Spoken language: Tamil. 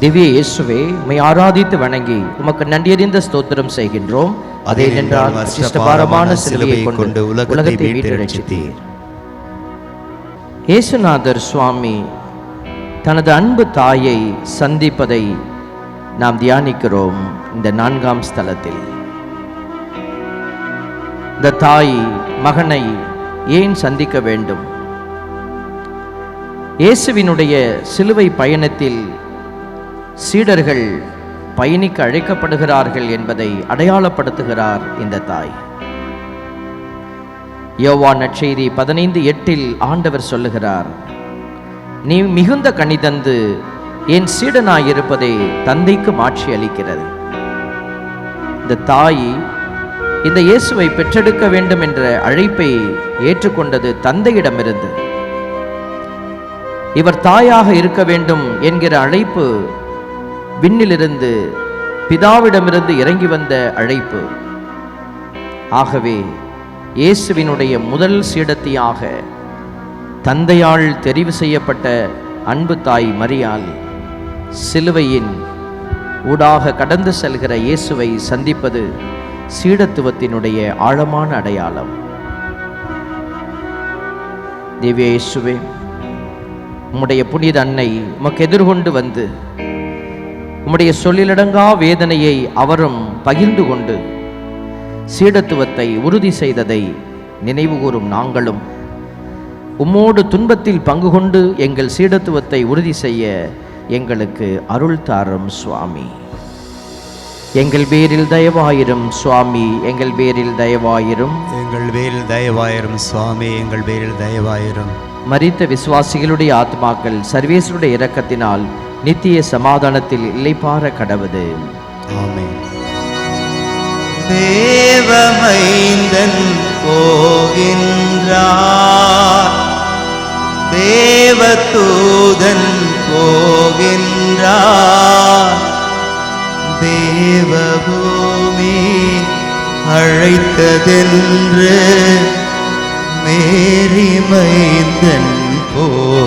திவ்ய இயேசுவே, உம்மை ஆராதித்து வணங்கி உமக்கு நன்றியறிந்த ஸ்தோத்திரம் செய்கின்றோம். அதே என்றால் சிஷ்டபாரமான சிலுவையை கொண்டு உலகத்தை மீட்டு ரட்சித்தீர். இயேசுநாதர் சுவாமி தனது அன்பு தாயை சந்திப்பதை நாம் தியானிக்கிறோம். இந்த 4ஆம் ஸ்தலத்தில் இந்த தாய் மகனை ஏன் சந்திக்க வேண்டும்? இயேசுவினுடைய சிலுவை பயணத்தில் சீடர்கள் பயணிக்க அழைக்கப்படுகிறார்கள் என்பதை அடையாளப்படுத்துகிறார் இந்த தாய். யோவான் நற்செய்தி 15:8 ஆண்டவர் சொல்லுகிறார், நீ மிகுந்த கனி தந்து என் சீடனாயிருப்பதை தந்தைக்கு மாட்சி அளிக்கிறது. இந்த தாய் இந்த இயேசுவை பெற்றெடுக்க வேண்டும் என்ற அழைப்பை ஏற்றுக்கொண்டது தந்தையிடமிருந்து. இவர் தாயாக இருக்க வேண்டும் என்கிற அழைப்பு விண்ணிலிருந்து பிதாவிடமிருந்து இறங்கி வந்த அழைப்பு. ஆகவே இயேசுவினுடைய முதல் சீடத்தியாக தந்தையால் தெரிவு செய்யப்பட்ட அன்பு தாய் மரியாள் சிலுவையின் ஊடாக கடந்து செல்கிற இயேசுவை சந்திப்பது சீடத்துவத்தினுடைய ஆழமான அடையாளம். திவ்ய இயேசுவே, உம்முடைய புனித அன்னை உமக்கு எதிர்கொண்டு வந்து உம்முடைய சொல்லிலடங்கா வேதனையை அவரும் பகிர்ந்து கொண்டு சீடத்துவத்தை உறுதி செய்ததை நினைவு கூறும் நாங்களும் உம்மோடு துன்பத்தில் பங்கு கொண்டு எங்கள் சீடத்துவத்தை உறுதி செய்ய எங்களுக்கு அருள் தாரும் சுவாமி. எங்கள் பேரில் தயவாயிரும் சுவாமி, எங்கள் பேரில் தயவாயிரும். எங்கள் பேரில் தயவாயிரும் சுவாமி, எங்கள் பேரில் தயவாயிரும். மரித்த விசுவாசிகளுடைய ஆத்மாக்கள் சர்வேஸ்வருடைய இரக்கத்தினால் நித்திய சமாதானத்தில் இளைப்பாற கடவுது. ஆமென். தேவமைந்தன் போகின்றார், தேவதூதன் போகின்றார், தேவபூமி அழைத்ததென்று மேரி மைந்தன் போகின்றார்.